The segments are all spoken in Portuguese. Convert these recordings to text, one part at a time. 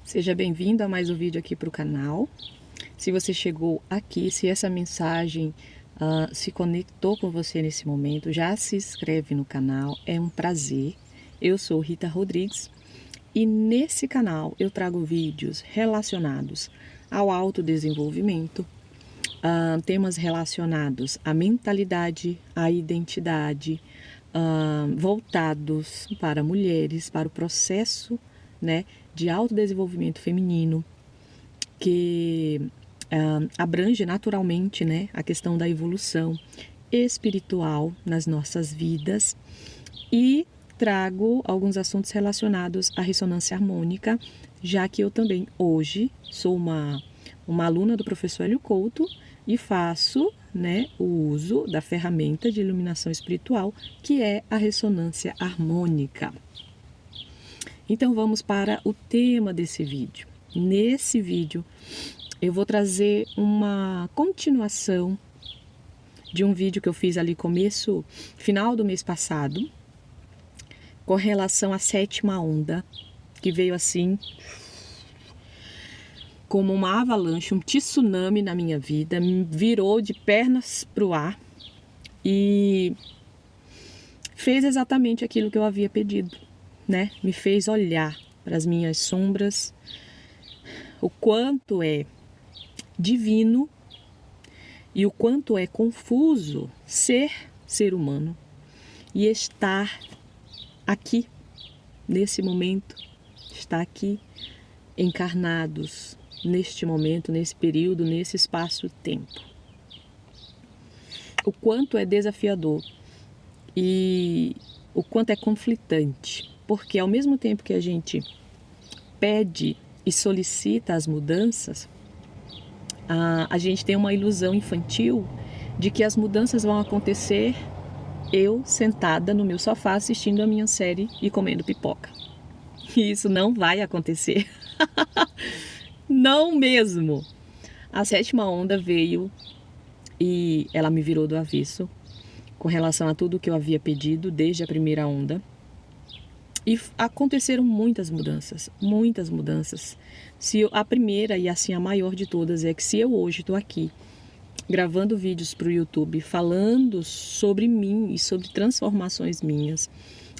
Seja bem-vindo a mais um vídeo aqui para o canal. Se você chegou aqui, se essa mensagem se conectou com você nesse momento, já se inscreve no canal, é um prazer. Eu sou Rita Rodrigues e nesse canal eu trago vídeos relacionados ao autodesenvolvimento, temas relacionados à mentalidade, à identidade, voltados para mulheres, para o processo, né, de autodesenvolvimento feminino, que abrange naturalmente, né, a questão da evolução espiritual nas nossas vidas, e trago alguns assuntos relacionados à ressonância harmônica, já que eu também hoje sou uma aluna do professor Hélio Couto e faço, né, o uso da ferramenta de iluminação espiritual, que é a ressonância harmônica. Então vamos para o tema desse vídeo. Nesse vídeo eu vou trazer uma continuação de um vídeo que eu fiz ali final do mês passado, com relação à sétima onda, que veio assim como uma avalanche, um tsunami na minha vida, me virou de pernas para o ar e fez exatamente aquilo que eu havia pedido, né? Me fez olhar para as minhas sombras, o quanto é divino e o quanto é confuso ser humano e estar aqui, nesse momento, estar aqui encarnados, neste momento, nesse período, nesse espaço-tempo. O quanto é desafiador e o quanto é conflitante, porque ao mesmo tempo que a gente pede e solicita as mudanças, a gente tem uma ilusão infantil de que as mudanças vão acontecer eu sentada no meu sofá assistindo a minha série e comendo pipoca. E isso não vai acontecer. Não mesmo. A sétima onda veio e ela me virou do avesso com relação a tudo que eu havia pedido desde a primeira onda. E aconteceram muitas mudanças, muitas mudanças. A primeira e assim a maior de todas é que se eu hoje estou aqui gravando vídeos para o YouTube falando sobre mim e sobre transformações minhas,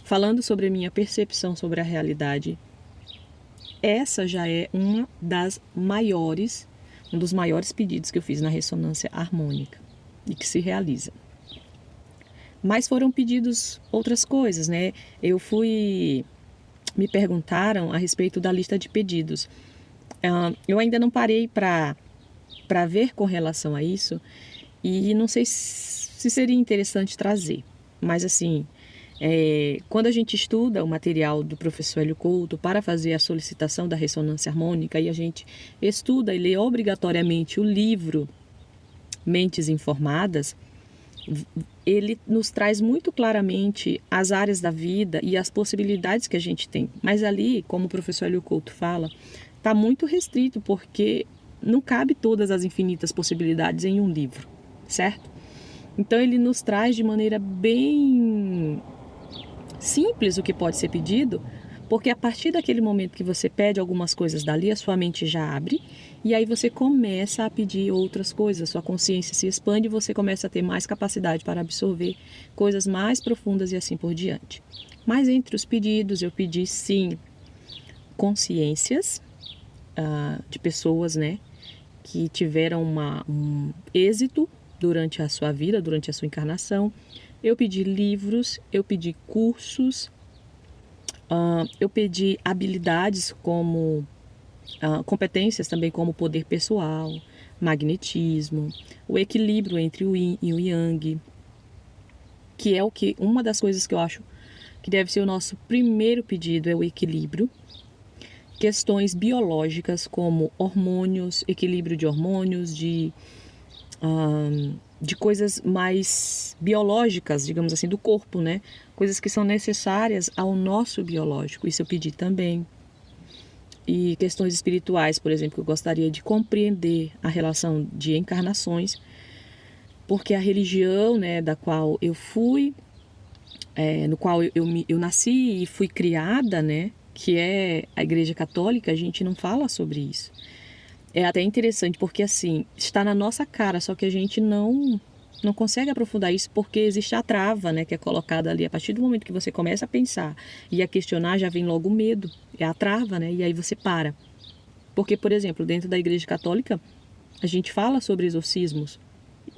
falando sobre a minha percepção sobre a realidade, essa já é um dos maiores pedidos que eu fiz na ressonância harmônica e que se realiza. Mas foram pedidos outras coisas, né? Me perguntaram a respeito da lista de pedidos. Eu ainda não parei para ver com relação a isso e não sei se seria interessante trazer. Mas assim, quando a gente estuda o material do professor Hélio Couto para fazer a solicitação da ressonância harmônica e a gente estuda e lê obrigatoriamente o livro Mentes Informadas, ele nos traz muito claramente as áreas da vida e as possibilidades que a gente tem. Mas ali, como o professor Hélio Couto fala, está muito restrito, porque não cabe todas as infinitas possibilidades em um livro, certo? Então ele nos traz de maneira bem simples o que pode ser pedido, porque a partir daquele momento que você pede algumas coisas dali, a sua mente já abre e aí você começa a pedir outras coisas, sua consciência se expande e você começa a ter mais capacidade para absorver coisas mais profundas e assim por diante. Mas entre os pedidos eu pedi sim consciências de pessoas, né, que tiveram um êxito durante a sua vida, durante a sua encarnação. Eu pedi livros, eu pedi cursos, eu pedi habilidades como competências também como poder pessoal, magnetismo, o equilíbrio entre o Yin e o Yang, que é uma das coisas que eu acho que deve ser o nosso primeiro pedido, é o equilíbrio. Questões biológicas como hormônios, equilíbrio de hormônios, de coisas mais biológicas, digamos assim, do corpo, né? Coisas que são necessárias ao nosso biológico, isso eu pedi também. E questões espirituais, por exemplo, eu gostaria de compreender a relação de encarnações, porque a religião, né, da qual eu fui, no qual eu nasci e fui criada, né, que é a Igreja Católica, a gente não fala sobre isso. É até interessante porque, assim, está na nossa cara, só que a gente não consegue aprofundar isso porque existe a trava, né, que é colocada ali. A partir do momento que você começa a pensar e a questionar, já vem logo o medo. É a trava, né? E aí você para. Porque, por exemplo, dentro da Igreja Católica, a gente fala sobre exorcismos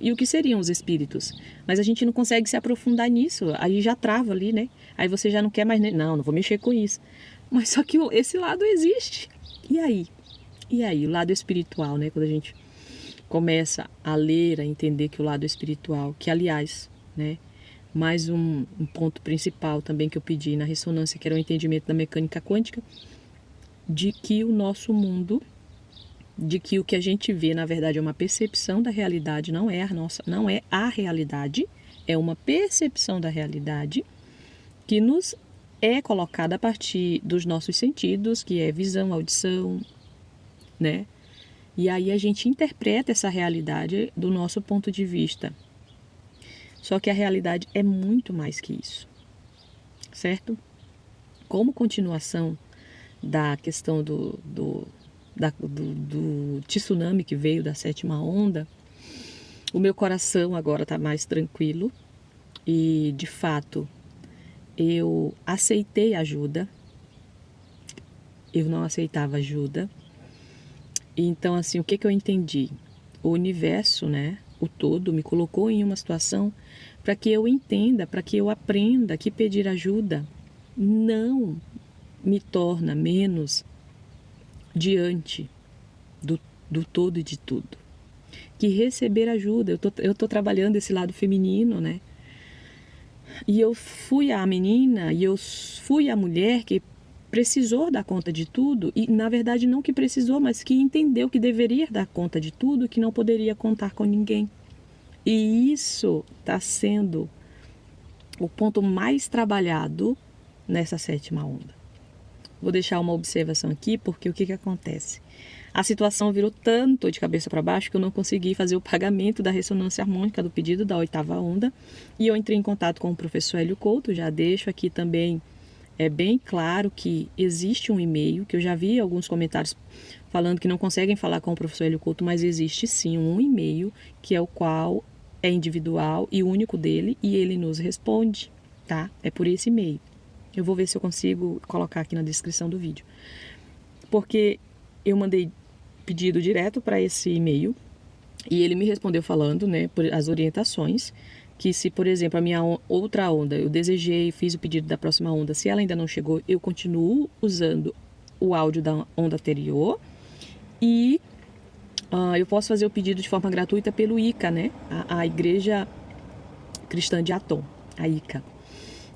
e o que seriam os espíritos. Mas a gente não consegue se aprofundar nisso. Aí já trava ali, né? Aí você já não quer mais... Não vou mexer com isso. Mas só que esse lado existe. E aí? E aí? O lado espiritual, né? Quando a gente começa a ler, a entender que o lado espiritual, que aliás, né? Mais um ponto principal também que eu pedi na ressonância, que era o entendimento da mecânica quântica, de que o nosso mundo, de que o que a gente vê, na verdade, é uma percepção da realidade, não é a realidade, é uma percepção da realidade que nos é colocada a partir dos nossos sentidos, que é visão, audição, né? E aí a gente interpreta essa realidade do nosso ponto de vista. Só que a realidade é muito mais que isso, certo? Como continuação da questão do tsunami que veio da 7ª onda, o meu coração agora está mais tranquilo e, de fato, eu aceitei ajuda. Eu não aceitava ajuda. Então, assim, o que eu entendi? O universo, né, o todo, me colocou em uma situação para que eu entenda, para que eu aprenda que pedir ajuda não me torna menos diante do todo e de tudo. Que receber ajuda, eu tô trabalhando esse lado feminino, né? E eu fui a menina, e eu fui a mulher que precisou dar conta de tudo, e na verdade não que precisou, mas que entendeu que deveria dar conta de tudo, que não poderia contar com ninguém. E isso está sendo o ponto mais trabalhado nessa 7ª onda. Vou deixar uma observação aqui, porque o que acontece? A situação virou tanto de cabeça para baixo que eu não consegui fazer o pagamento da ressonância harmônica do pedido da 8ª onda, e eu entrei em contato com o professor Hélio Couto. Já deixo aqui também bem claro que existe um e-mail, que eu já vi alguns comentários falando que não conseguem falar com o professor Hélio Couto, mas existe sim um e-mail, que é o qual é individual e único dele, e ele nos responde, tá? É por esse e-mail. Eu vou ver se eu consigo colocar aqui na descrição do vídeo. Porque eu mandei pedido direto para esse e-mail e ele me respondeu falando, né, as orientações, que se, por exemplo, a minha outra onda, eu desejei, fiz o pedido da próxima onda, se ela ainda não chegou, eu continuo usando o áudio da onda anterior e eu posso fazer o pedido de forma gratuita pelo ICA, né, a Igreja Cristã de Atom, a ICA.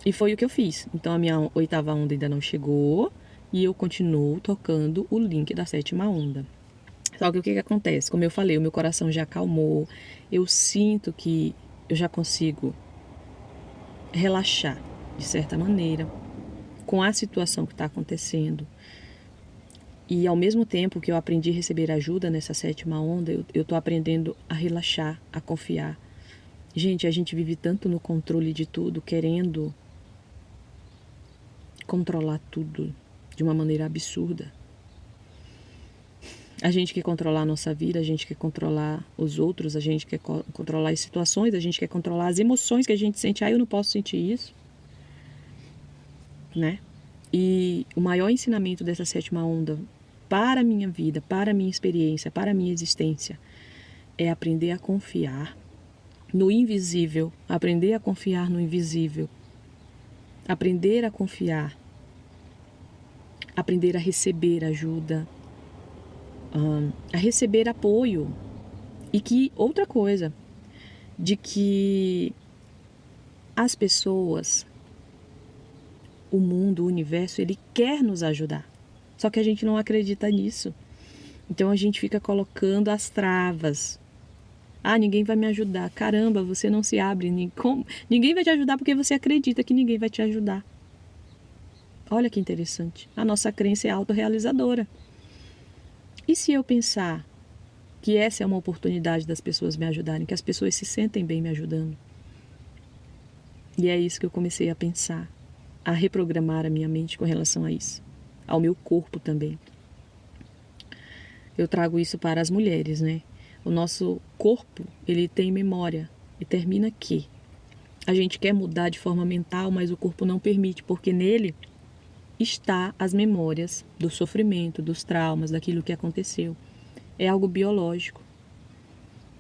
E foi o que eu fiz. Então a minha 8ª onda ainda não chegou e eu continuo tocando o link da 7ª onda. Só que o que acontece? Como eu falei, o meu coração já acalmou, eu sinto que eu já consigo relaxar, de certa maneira, com a situação que está acontecendo. E ao mesmo tempo que eu aprendi a receber ajuda nessa 7ª onda, eu estou aprendendo a relaxar, a confiar. Gente, a gente vive tanto no controle de tudo, querendo controlar tudo de uma maneira absurda. A gente quer controlar a nossa vida, a gente quer controlar os outros, a gente quer controlar as situações, a gente quer controlar as emoções que a gente sente. Eu não posso sentir isso, né? E o maior ensinamento dessa 7ª onda para a minha vida, para a minha experiência, para a minha existência, é aprender a confiar no invisível, aprender a confiar no invisível, aprender a confiar, aprender a receber ajuda, a receber apoio. E que outra coisa, de que as pessoas, o mundo, o universo, ele quer nos ajudar. Só que a gente não acredita nisso. Então a gente fica colocando as travas. Ninguém vai me ajudar. Caramba, você não se abre. Ninguém vai te ajudar porque você acredita que ninguém vai te ajudar. Olha que interessante. A nossa crença é autorrealizadora. E se eu pensar que essa é uma oportunidade das pessoas me ajudarem, que as pessoas se sentem bem me ajudando? E é isso que eu comecei a pensar, a reprogramar a minha mente com relação a isso. ao meu corpo também. Eu trago isso para as mulheres, né? O nosso corpo, ele tem memória e termina aqui. A gente quer mudar de forma mental, mas o corpo não permite, porque nele está as memórias do sofrimento, dos traumas, daquilo que aconteceu. É algo biológico.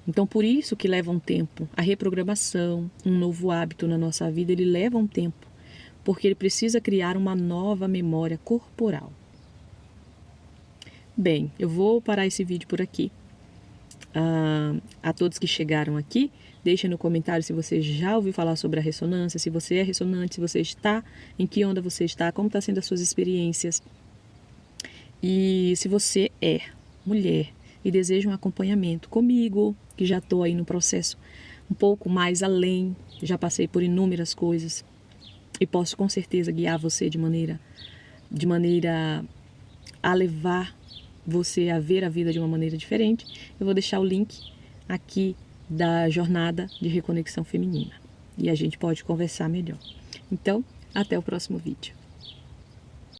Então, por isso que leva um tempo. A reprogramação, um novo hábito na nossa vida, ele leva um tempo, porque ele precisa criar uma nova memória corporal. Bem, eu vou parar esse vídeo por aqui. A todos que chegaram aqui, deixem no comentário se você já ouviu falar sobre a ressonância, se você é ressonante, se você está, em que onda você está, como está sendo as suas experiências. E se você é mulher e deseja um acompanhamento comigo, que já estou aí no processo um pouco mais além, já passei por inúmeras coisas e posso com certeza guiar você de maneira a levar você a ver a vida de uma maneira diferente, eu vou deixar o link aqui da jornada de reconexão feminina. E a gente pode conversar melhor. Então, até o próximo vídeo.